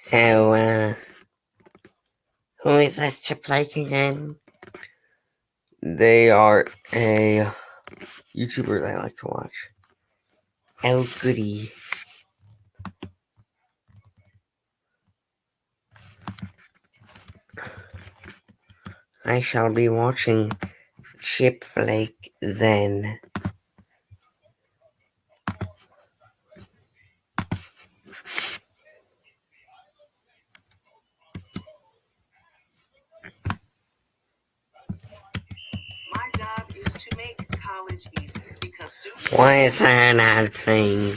So, who is this Chipflake again? They are a YouTuber that I like to watch. Oh, goody. I shall be watching Chipflake then. My job is to make college easier because students. Why is that an ad thing?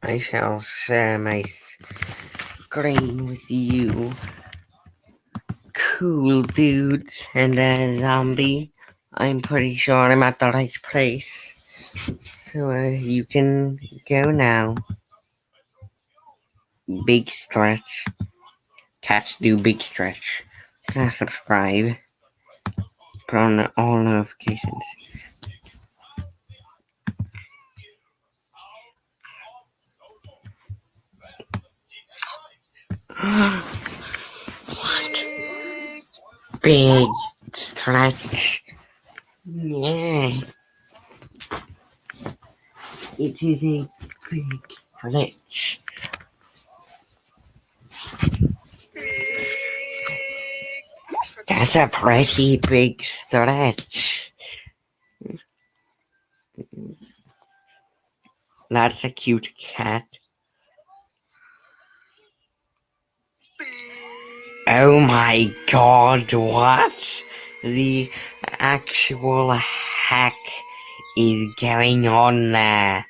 I shall share my screen with you. Cool dudes and a zombie. I'm pretty sure I'm at the right place. So you can go now. Big stretch. Cats do big stretch. Subscribe. Put on all notifications. What? Big stretch. Yeah. It is a big stretch. That's a pretty big stretch. That's a cute cat. Oh my god, what? The actual heck is going on there?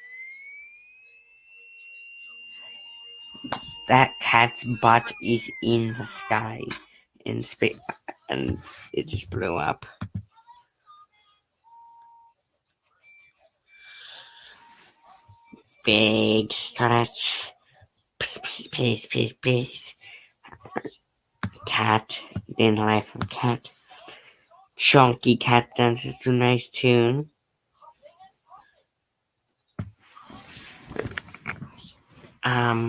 That cat's butt is in the sky in space, and it just blew up. Big stretch. Please. Cat, in the life of cat. Chunky cat dances to nice tune. Mm-hmm.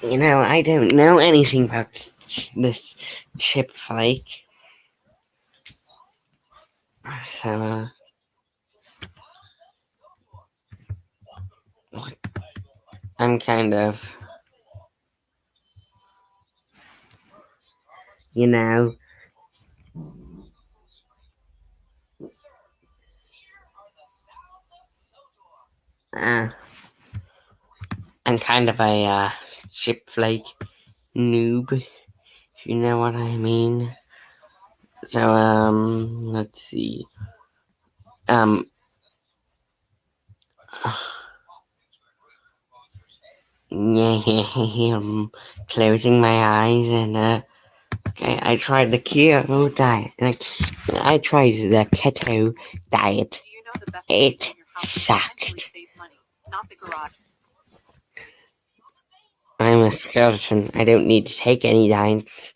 I don't know anything about this Chipflake. So, I'm kind of, you know, I'm kind of a Chipflake noob, if you know what I mean. So, let's see. Yeah, I'm closing my eyes and, okay, I tried the keto diet. I tried the keto diet. It sucked. I'm a skeleton. I don't need to take any diets.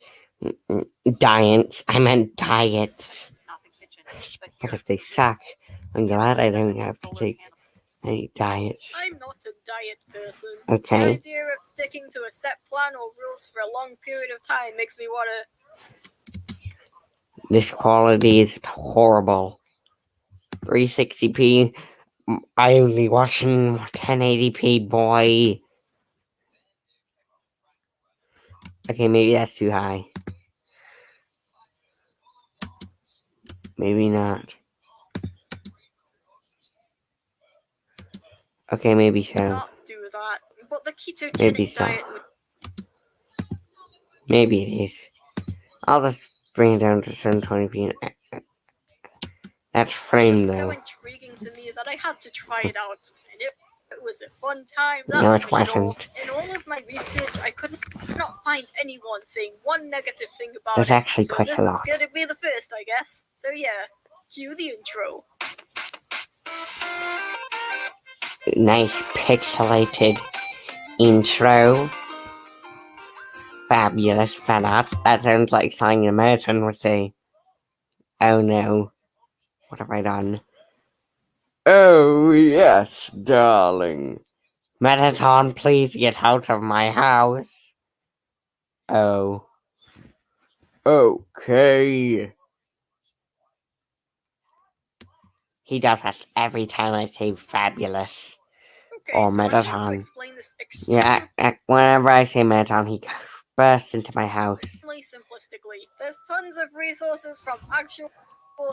I meant diets. But if they suck, I'm glad I don't have to take any diets. I'm not a diet person. Okay. The idea of sticking to a set plan or rules for a long period of time makes me want to. This quality is horrible. 360p. I only watching 1080p, boy. Okay, maybe that's too high. Maybe not. Okay, maybe so. Not do that. But the ketogenic Maybe so. diet would. Maybe it is. I'll just bring it down to 720p. That's frame It was though. so intriguing to me that I had to try it out, and it was a fun time, No, that's it for sure. wasn't. In all of my research, I could not find anyone saying one negative thing about There's it. actually So quite this a lot. is gonna be the first, I guess. So yeah, cue the intro. Nice pixelated intro. Fabulous fan art. That sounds like something American would say. Oh no. What have I done? Oh yes, darling. Metaton, please get out of my house. Oh. Okay. He does that every time I say fabulous. Okay, Or so I'm going to Metaton. explain this extremely Yeah, whenever I say Metaton, he bursts into my house. simplistically. There's tons of resources from actual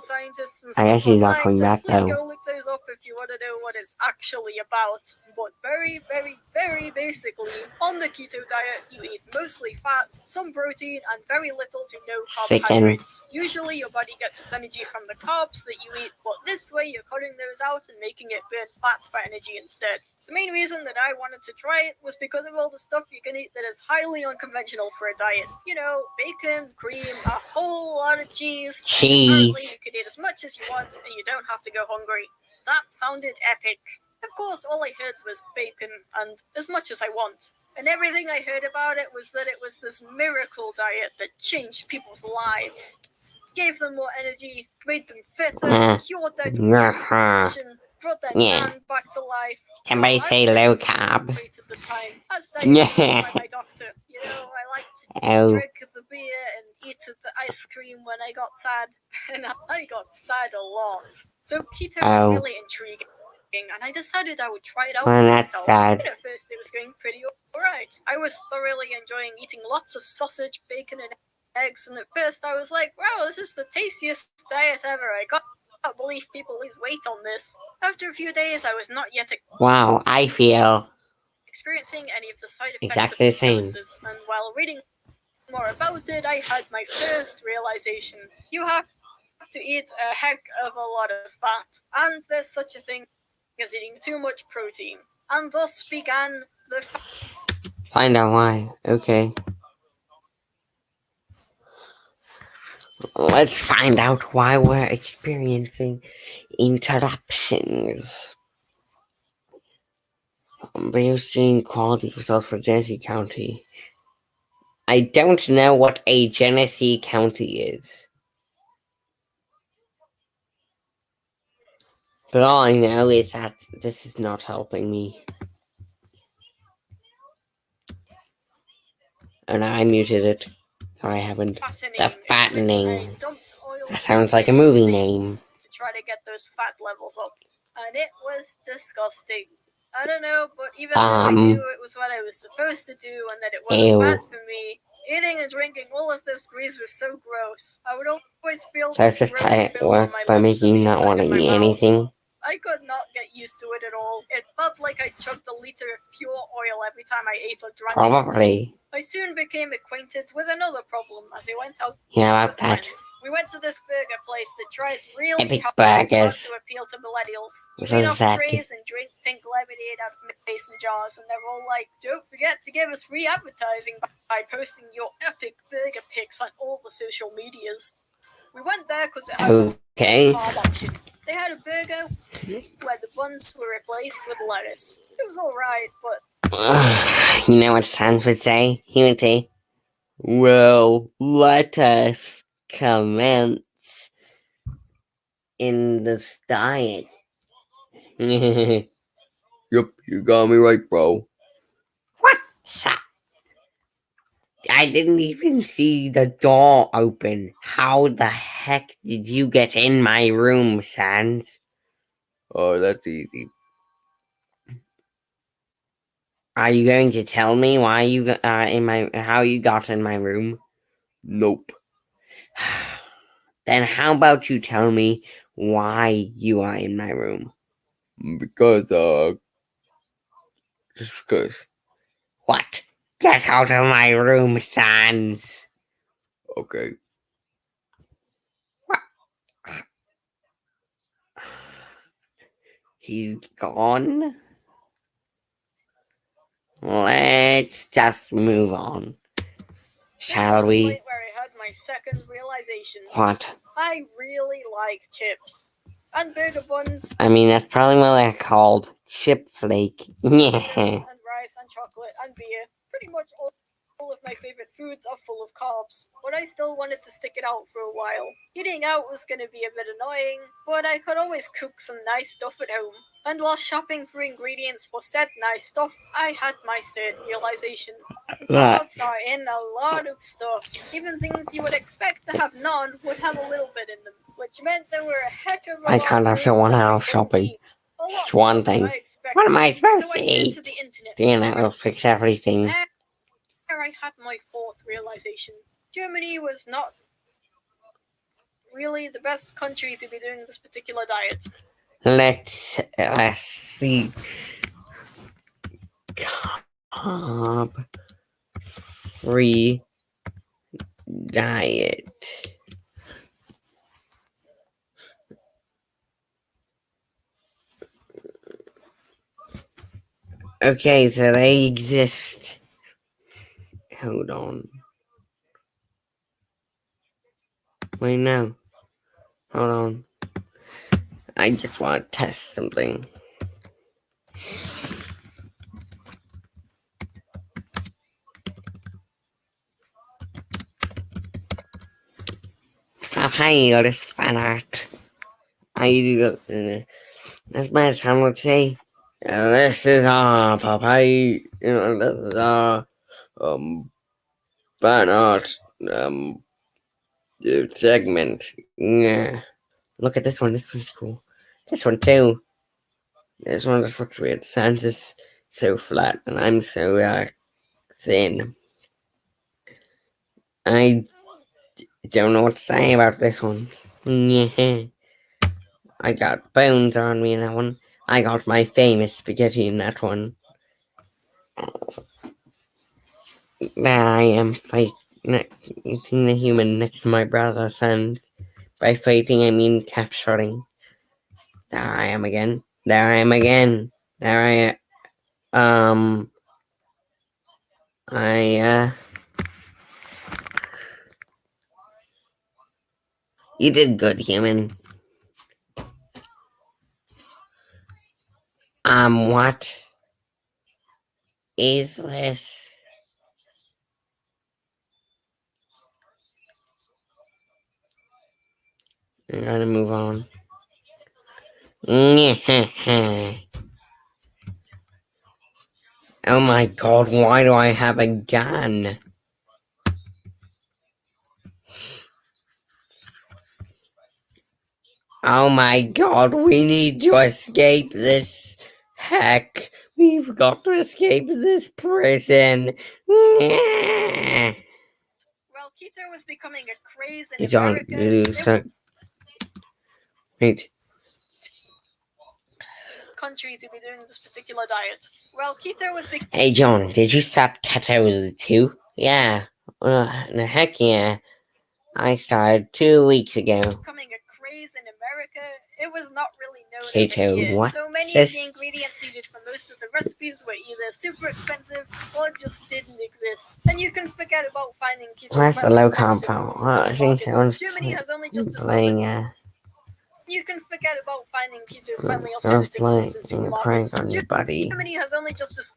scientists and I guess stuff he's not online, coming so back please though. go look those up if you want to know what it's actually about. But very, very, very basically, on the keto diet, you eat mostly fat, some protein, and very little to no carbohydrates. Usually your body gets its energy from the carbs that you eat, but this way you're cutting those out and making it burn fat for energy instead. The main reason that I wanted to try it was because of all the stuff you can eat that is highly unconventional for a diet. You know, bacon, cream, a whole lot of cheese. Apparently you could eat as much as you want and you don't have to go hungry. That sounded epic. Of course, all I heard was bacon and as much as I want. And everything I heard about it was that it was this miracle diet that changed people's lives. Gave them more energy, made them fitter, cured their depression, brought their nan back to life. Somebody say low carb. At the time, as diagnosed by my doctor. You know, I like to drink the beer and eat the ice cream when I got sad, and I got sad a lot. So keto was really intriguing, and I decided I would try it out for myself. And at first, it was going pretty alright. I was thoroughly enjoying eating lots of sausage, bacon, and eggs, and at first I was like, wow, this is the tastiest diet ever. I can't believe people lose weight on this. After a few days, I was not yet wow, I feel experiencing any of the side effects exactly of the same. ketosis, and while reading more about it, I had my first realization. You have to eat a heck of a lot of fat, and there's such a thing as eating too much protein. And thus began the Find out why. Okay. Let's find out why we're experiencing interruptions. We're seeing quality results for Genesee County. I don't know what a Genesee County is. But all I know is that this is not helping me. And I muted it. No, I haven't. The fattening. That sounds like a movie name. To try to get those fat levels up. And it was disgusting. I don't know, but even though I knew it was what I was supposed to do and that it wasn't bad for me, eating and drinking all of this grease was so gross. I would always feel Does this work by making you not want to eat anything? I could not get used to it at all. It felt like I chugged a liter of pure oil every time I ate or drank. Probably. I soon became acquainted with another problem as I went out with friends. We went to this burger place that tries really epic hard burgers. to appeal to millennials. You So eat off sad. trays and drink pink lemonade out of mason jars, and they're all like, "Don't forget to give us free advertising by posting your epic burger pics on all the social medias." We went there because it had a carb option. They had a burger where the buns were replaced with lettuce. It was alright, but you know what Sans would say? He would say, well, let us commence in this diet. Yep, you got me right, bro. What? I didn't even see the door open. How the heck did you get in my room, Sans? Oh, that's easy. Are you going to tell me why you how you got in my room? Nope. Then how about you tell me why you are in my room? Because just because. What? Get out of my room, Sans. Okay. He's gone. Let's just move on, shall we? Point where I had my second realization. What? I really like chips and burger buns. I mean, that's probably what they're called. Chipflake. Yeah. And rice and chocolate and beer. Pretty much all of my favorite foods are full of carbs, but I still wanted to stick it out for a while. Eating out was going to be a bit annoying, but I could always cook some nice stuff at home. And while shopping for ingredients for said nice stuff, I had my third realization. Carbs are in a lot of stuff. Even things you would expect to have none would have a little bit in them, which meant there were a heck of a I lot can't of have foods someone that I else couldn't shopping. eat. A lot Just one more than thing. I expected. What am I supposed So to I turned eat? to the internet. Internet will fix everything. There I had my fourth realization. Germany was not really the best country to be doing this particular diet. Let's see. Carb free diet. Okay, so they exist. Hold on. Wait, no. Hold on. I just want to test something. Hi, this fan art. I do. As my son would say, this is our Popeye. This is our fan art segment. Yeah. Look at this one. This one's cool. This one too. This one just looks weird. Sans is so flat, and I'm so thin. I don't know what to say about this one. Yeah. I got bones on me in that one. I got my famous spaghetti in that one. There I am fighting the human next to my brother Sans. By fighting, I mean capturing. There I am again. There I am again. There I I You did good, human. What is this? I gotta move on. Oh my god, why do I have a gun? Oh my god, we need to escape this. Heck, we've got to escape this prison. While keto was becoming a craze in He's on. America, Wait. country to be doing this particular diet. Well, keto was Hey, John, did you start keto too? Yeah. No, heck yeah. I started 2 weeks ago. becoming a craze in America, it was not really known Keto, over here. what? So many of the ingredients needed for most of the recipes were either super expensive or just didn't exist. And you can forget about finding keto. Where's the low carb phone? I think someone's Germany has only just playing. You can forget about finding keto-friendly Someone's alternative foods in playing a prank supermarkets. on you, buddy. Germany has only just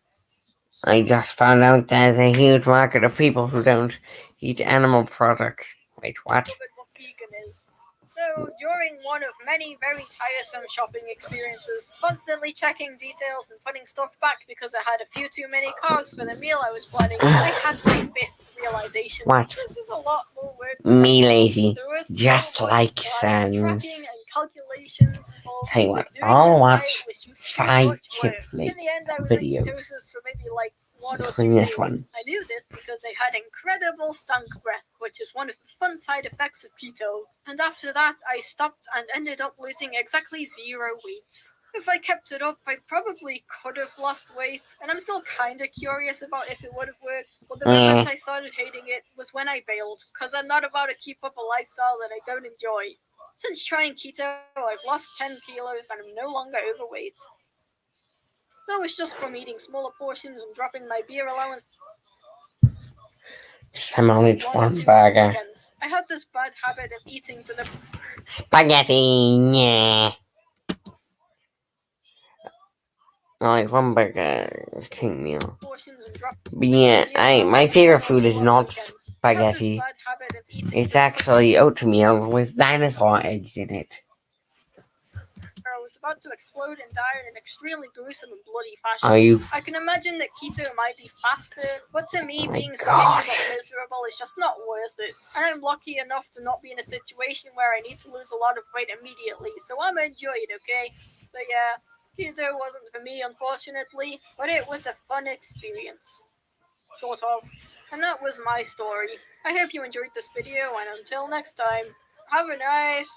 I just found out there's a huge market of people who don't eat animal products. Wait, what? discovered what vegan is. So, during one of many very tiresome shopping experiences, constantly checking details and putting stuff back because I had a few too many carbs for the meal I was planning, I had my fifth realization. What? This is a lot more work. Me lazy. There was Just so much like planning, Sans. tracking and calculations involved. Tell you what, Doing I'll this watch diet was just too 5 much work. Chipflake In the end, I was videos. in ketosis for maybe like 1 or 2 including this days. one. I knew this because I had incredible stunk breath, which is one of the fun side effects of keto. And after that, I stopped and ended up losing exactly 0 weight. If I kept it up, I probably could have lost weight, and I'm still kinda curious about if it would have worked. But the moment I started hating it was when I bailed, because I'm not about to keep up a lifestyle that I don't enjoy. Since trying keto, I've lost 10 kilos and I'm no longer overweight. That was just from eating smaller portions and dropping my beer allowance I'm only to 1 or one 2 on burger. weekends. I had this bad habit of eating to the Spaghetti, yeah. Only one burger, king meal. portions and dropping But yeah, my favorite food is not spaghetti. It's actually oatmeal with dinosaur eggs in it. I was about to explode and die in an extremely gruesome and bloody fashion. Are you? I can imagine that keto might be faster, but to me, Oh my being skinny God. but miserable is just not worth it. And I'm lucky enough to not be in a situation where I need to lose a lot of weight immediately, so I'm enjoy it, okay? But yeah, keto wasn't for me, unfortunately, but it was a fun experience. Sort of. And that was my story. I hope you enjoyed this video, and until next time, have a nice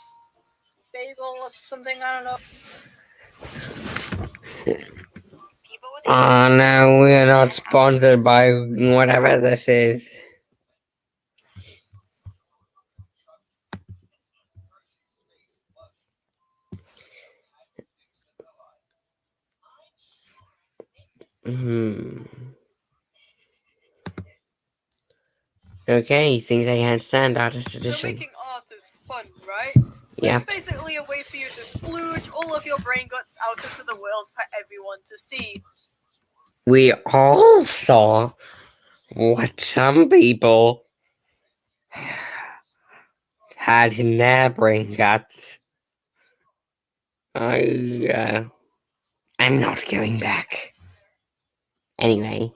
bagel or something, I don't know. Oh no, we're not sponsored by whatever this is. Okay, he thinks I can't stand Artist So Edition. making art is fun, right? Yeah. It's basically a way for you to splooge all of your brain guts out into the world for everyone to see. We all saw what some people had in their brain guts. I'm not going back. Anyway.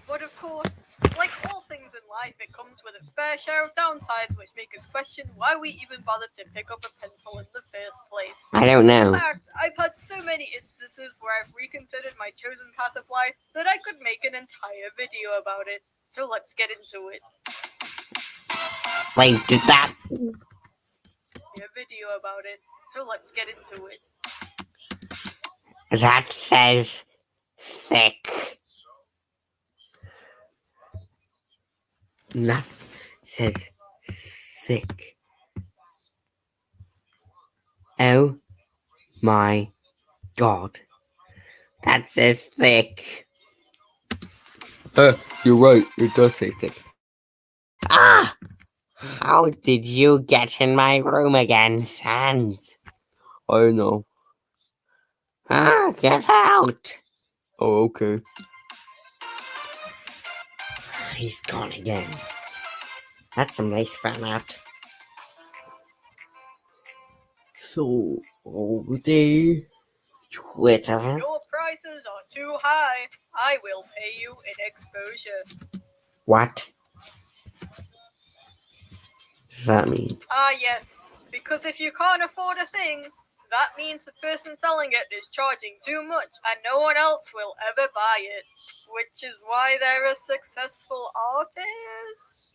But of course, like all things in life, it comes with its fair share of downsides, which make us question why we even bothered to pick up a pencil in the first place. I don't know. In fact, I've had so many instances where I've reconsidered my chosen path of life that I could make an entire video about it. So let's get into it. Wait, did that? A video about it. So let's get into it. That says thick. That says thick. Oh my God. That says thick. You're right. It does say thick. Ah! How did you get in my room again, Sans? I don't know. Ah, get out! Oh, okay. He's gone again. That's a nice fan art. So, over there, Twitter. Your prices are too high. I will pay you in exposure. What does that mean? Ah, yes. Because if you can't afford a thing, that means the person selling it is charging too much and no one else will ever buy it. Which is why they're a successful artist.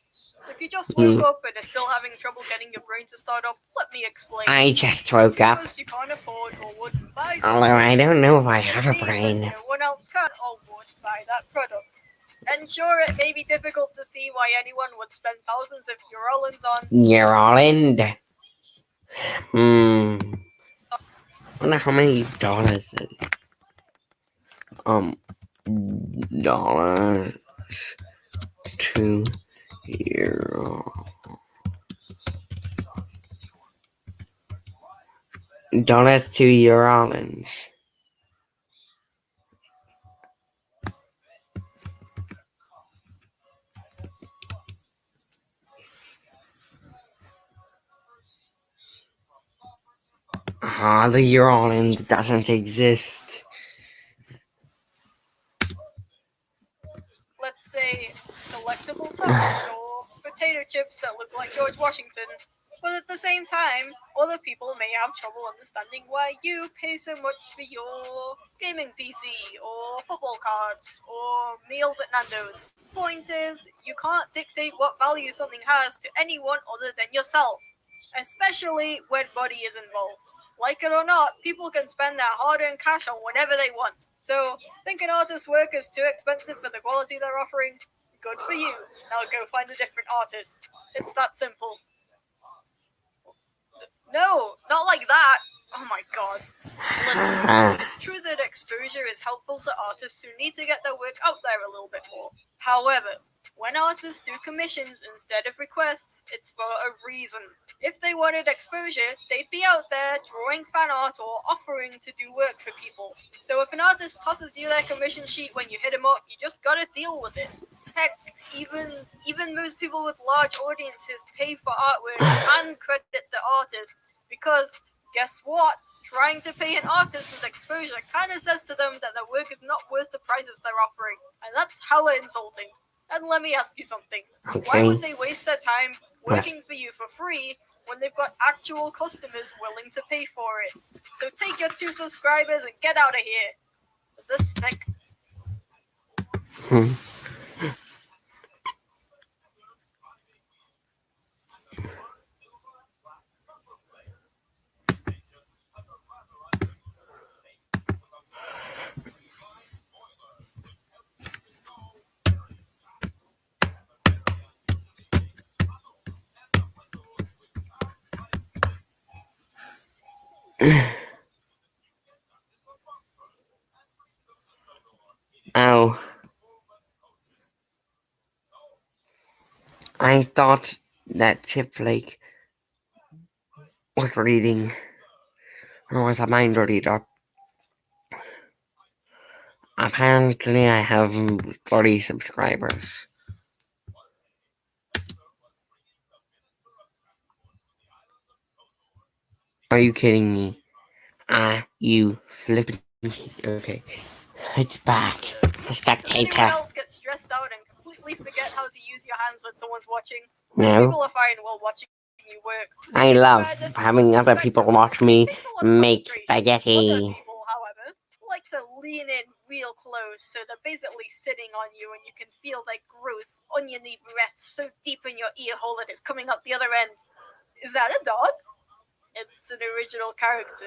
If you just woke up and are still having trouble getting your brain to start up, let me explain. I just woke up. Because you can't afford or wouldn't buy Although something, I don't know if I have a it means that brain. no one else can or would buy that product. And sure, it may be difficult to see why anyone would spend thousands of Eurolins on. You're all in. I wonder how many dollars it is. Dollars to euro. Dollars to Eurolins. The Eurolins doesn't exist. Let's say collectible socks or potato chips that look like George Washington. But at the same time, other people may have trouble understanding why you pay so much for your gaming PC or football cards or meals at Nando's. Point is, you can't dictate what value something has to anyone other than yourself, especially when money is involved. Like it or not, people can spend their hard-earned cash on whatever they want. So, think an artist's work is too expensive for the quality they're offering? Good for you. Now go find a different artist. It's that simple. No, not like that. Oh my god. Listen, it's true that exposure is helpful to artists who need to get their work out there a little bit more. However, when artists do commissions instead of requests, it's for a reason. If they wanted exposure, they'd be out there drawing fan art or offering to do work for people. So if an artist tosses you their commission sheet when you hit him up, you just gotta deal with it. Heck, even most people with large audiences pay for artwork and credit the artist because guess what? Trying to pay an artist with exposure kind of says to them that their work is not worth the prices they're offering, and that's hella insulting. And let me ask you something. Why would they waste their time working for you for free when they've got actual customers willing to pay for it? So take your 2 subscribers and get out of here. The spec. Oh. I thought that Chipflake was reading, or was a mind reader. Apparently, I have 30 subscribers. Are you kidding me? You flipping. Okay. It's back. The Does anyone spectator. else get stressed out and completely forget how to use your hands when someone's watching? Most people No. are fine while watching you work. I love having other people watch me make Other spaghetti. people, however, like to lean in real close so they're basically sitting on you and you can feel their gross, oniony breath so deep in your ear hole that it's coming out the other end. Is that a dog? It's an original character.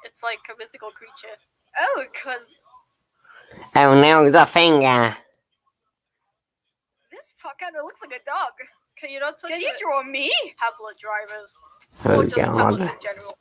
It's like a mythical creature. Oh, because Oh no, the finger. this part kind of looks like a dog. Can you not touch Can you draw me? Tablet drivers. Oh Or just tablets god. in general.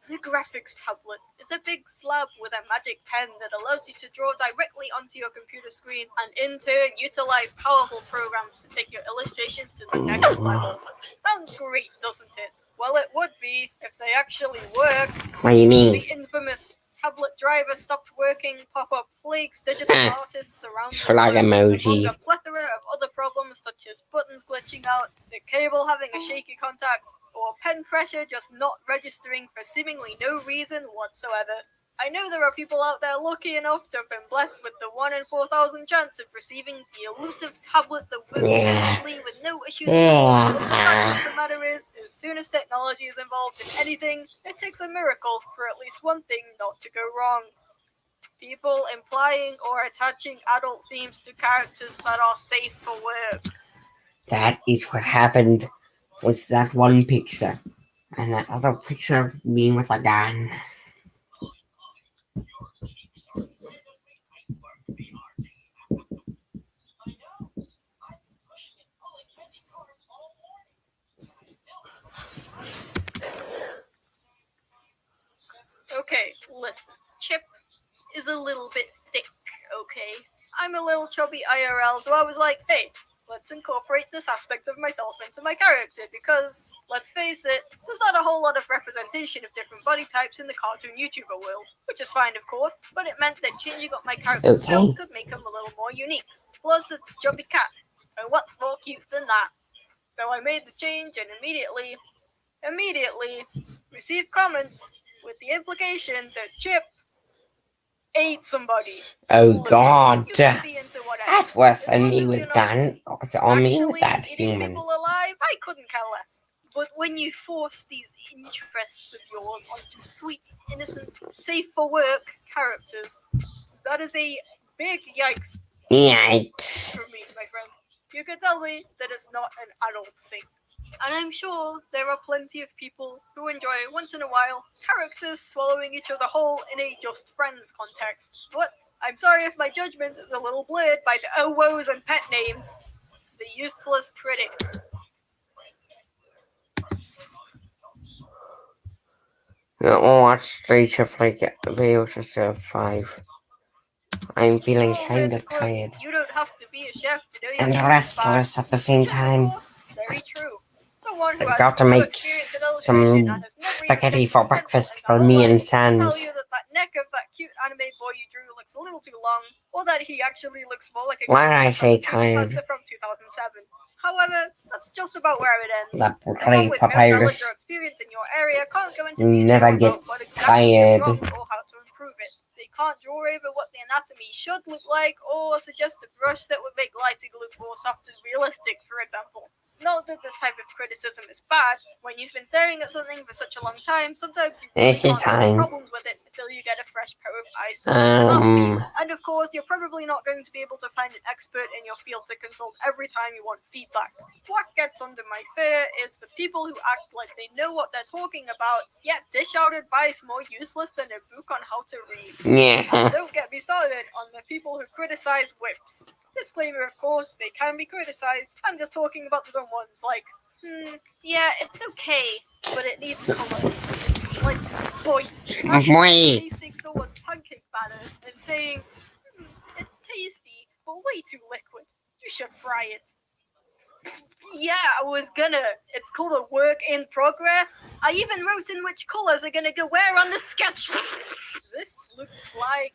The graphics tablet is a big slab with a magic pen that allows you to draw directly onto your computer screen and in turn utilize powerful programs to take your illustrations to the next level. Sounds great, doesn't it? Well, it would be if they actually worked. What do you mean? The infamous tablet driver stopped working, pop-up plagues digital artists around the Slug globe, emoji. among a plethora of other problems such as buttons glitching out, the cable having a shaky contact, or pen pressure just not registering for seemingly no reason whatsoever. I know there are people out there lucky enough to have been blessed with the 1 in 4,000 chance of receiving the elusive tablet that works perfectly with no issues at all. But the fact of the matter is, as soon as technology is involved in anything, it takes a miracle for at least one thing not to go wrong. People implying or attaching adult themes to characters that are safe for work. That is what happened with that one picture. And that other picture of me with a gun. Okay, listen. Chip is a little bit thick, okay? I'm a little chubby IRL, so I was like, hey, let's incorporate this aspect of myself into my character because, let's face it, there's not a whole lot of representation of different body types in the cartoon YouTuber world, which is fine, of course, but it meant that changing up my character's build could make him a little more unique. Plus, it's a chubby cat, and what's more cute than that? So I made the change and immediately received comments with the implication that Chip ate somebody. Oh god. You can be into whatever. That's worse As than long me as with you're not gun. What's on me with actually that eating human? people alive, I couldn't care less. But when you force these interests of yours onto sweet, innocent, safe for work characters, that is a big yikes Yikes. for me, my friend. You can tell me that it's not an adult thing. And I'm sure there are plenty of people who enjoy, once in a while, characters swallowing each other whole in a just friends context. But I'm sorry if my judgment is a little blurred by the oh woes and pet names. The useless critic. I'll watch 3 Chipflake videos instead of 5. I'm feeling Oh, kinda and quote, tired. you don't have to be a chef to know you And can eat bad. restless at the same Which is, of time. course, very true. Someone who I've has got to no make experience in illustration and some has never even spaghetti picked for up a pencil breakfast in for their whole me life and will tell Sans. you that that neck of that cute anime boy you drew looks a little too long, or that he actually looks more like a Why did I character from say a creepypasta tired? from 2007. However, that's just about where it ends. That Someone bloody with no knowledge papyrus or experience in your area can't go into never detail gets about what exactly is tired. wrong or how to improve it. They can't draw over what the anatomy should look like or suggest a brush that would make lighting look more soft and realistic, for example. Not that this type of criticism is bad. When you've been staring at something for such a long time, sometimes you really This is can't see the time. problems with it until you get a fresh pair of eyes to see them up. And of course, you're probably not going to be able to find an expert in your field to consult every time you want feedback. What gets under my fear is the people who act like they know what they're talking about, yet dish out advice more useless than a book on how to read. Yeah. And don't get me started on the people who criticize whips. Disclaimer, of course, they can be criticized. I'm just talking about the dumb ones, like, yeah, it's okay, but it needs color. Like, boy, actually tasting someone's pancake batter and saying, it's tasty, but way too liquid. You should fry it. Yeah, I was gonna. It's called a work in progress. I even wrote in which colors are gonna go where on the sketch. This looks like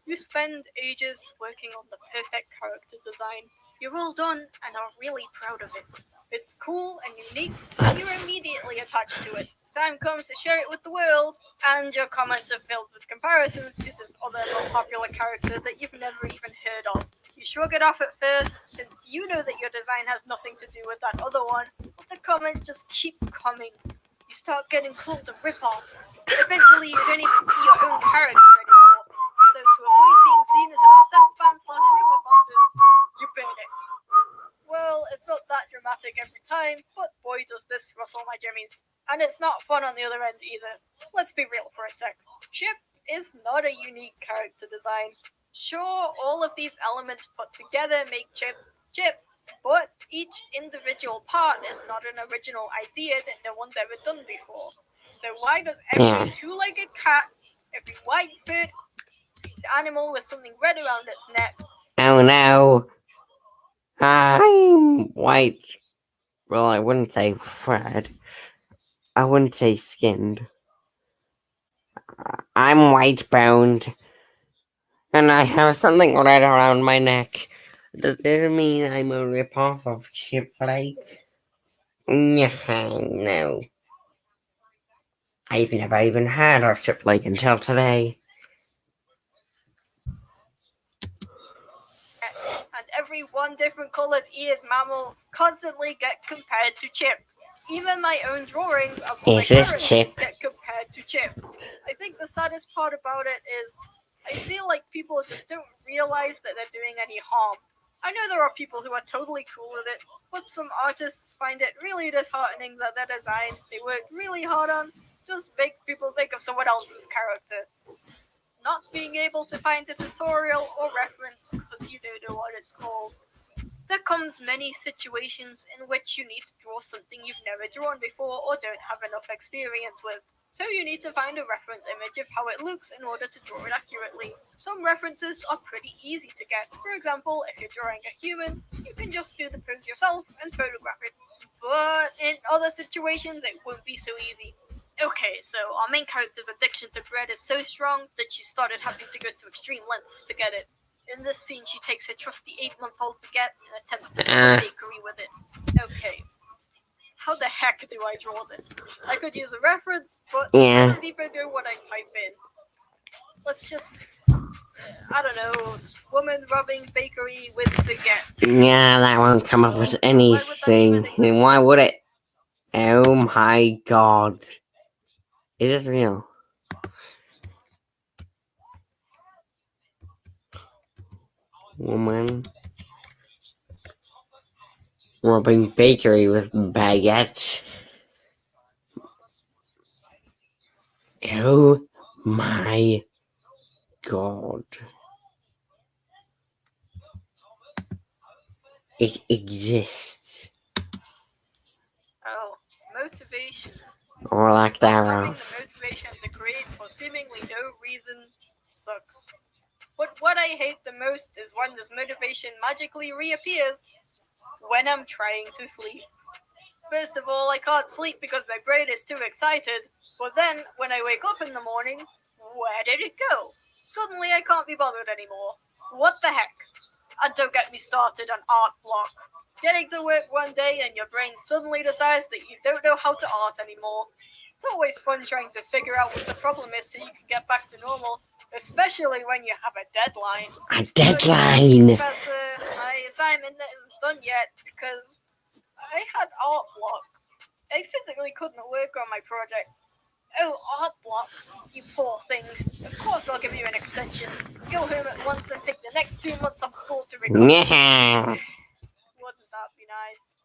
you spend ages working on the perfect character design. You're all done and are really proud of it. It's cool and unique, and you're immediately attached to it. Time comes to share it with the world, and your comments are filled with comparisons to this other more popular character that you've never even heard of. You shrug it off at first, since you know that your design has nothing to do with that other one, but the comments just keep coming. You start getting called a ripoff. Eventually, you don't even see your own character anymore. So to avoid being seen as an obsessed fan slash ripoff artist, you burn it. Well, it's not that dramatic every time, but boy does this rustle my jimmies. And it's not fun on the other end either. Let's be real for a sec. Chip is not a unique character design. Sure, all of these elements put together make Chip, but each individual part is not an original idea that no one's ever done before. So why does every two-legged cat, every white bird animal with something red around its neck, Oh no. I'm white. Well, I wouldn't say Fred. I wouldn't say skinned. I'm white boned. And I have something red around my neck. Does this mean I'm a ripoff of Chipflake? No. I've never even heard of Chipflake until today. and every one different colored eared mammal constantly get compared to Chip. Even my own drawings of all my Is this characters Chip? get compared to Chip. I think the saddest part about it is I feel like people just don't realize that they're doing any harm. I know there are people who are totally cool with it, but some artists find it really disheartening that their design they worked really hard on just makes people think of someone else's character. Not being able to find a tutorial or reference because you don't know what it's called. There comes many situations in which you need to draw something you've never drawn before or don't have enough experience with. So you need to find a reference image of how it looks in order to draw it accurately. Some references are pretty easy to get. For example, if you're drawing a human, you can just do the pose yourself and photograph it. But in other situations, it won't be so easy. Okay, so our main character's addiction to bread is so strong that she started having to go to extreme lengths to get it. In this scene, she takes her trusty 8-month-old baguette and attempts to build a bakery with it. Okay, how the heck do I draw this? I could use a reference, but I don't even know what I type in. Let's just, I don't know, woman rubbing bakery with baguette. Yeah, that won't come up with anything. Why would it? Oh my god. Is this real? Woman rubbing bakery with baguette. Oh my god. It exists. Oh, motivation. Or like that. Having the motivation to seemingly no reason sucks. But what I hate the most is when this motivation magically reappears when I'm trying to sleep. First of all, I can't sleep because my brain is too excited, but then when I wake up in the morning, where did it go? Suddenly I can't be bothered anymore. What the heck? And don't get me started on art block. Getting to work one day and your brain suddenly decides that you don't know how to art anymore. It's always fun trying to figure out what the problem is so you can get back to normal, especially when you have a deadline. A deadline! Professor, my assignment isn't done yet because I had art block. I physically couldn't work on my project. Oh, art block, you poor thing. Of course I'll give you an extension. Go home at once and take the next 2 months off school to recover. Yeah. Wouldn't that be nice?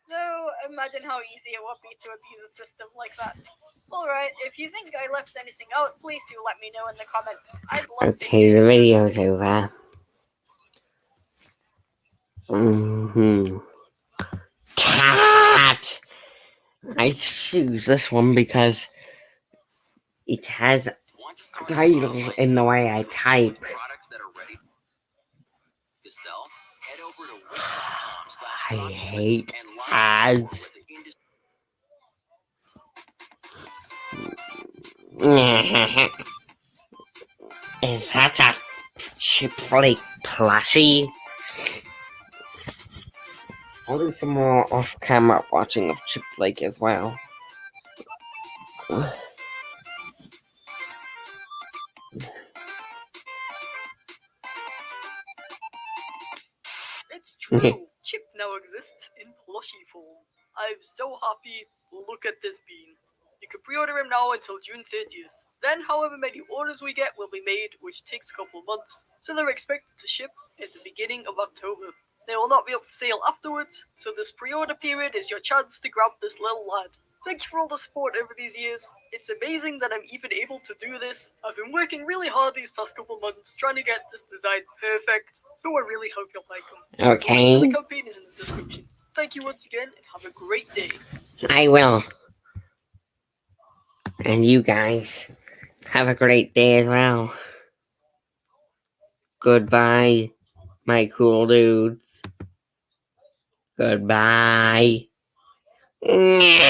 Though, imagine how easy it would be to abuse a system like that. Alright, if you think I left anything out, please do let me know in the comments. I'd love to Okay, hear the your video's opinion. over. Cat! I choose this one because it has a title in the way I type. Products that are ready to sell. Head over to I wix.com/products hate and learn more ads. with the industry. Is that a Chipflake plushie? I'll do some more off-camera watching of Chipflake as well. It's true. Chip now exists in plushie form. I'm so happy. Look at this bean. You can pre-order him now until June 30th. Then however many orders we get will be made, which takes a couple months. So they're expected to ship at the beginning of October. They will not be up for sale afterwards, so this pre-order period is your chance to grab this little lad. Thank you for all the support over these years. It's amazing that I'm even able to do this. I've been working really hard these past couple months trying to get this design perfect, so I really hope you'll like them. The link to Okay, the campaign is in the description. Thank you once again, and have a great day. I will. And you guys have a great day as well. Goodbye, my cool dudes. Goodbye.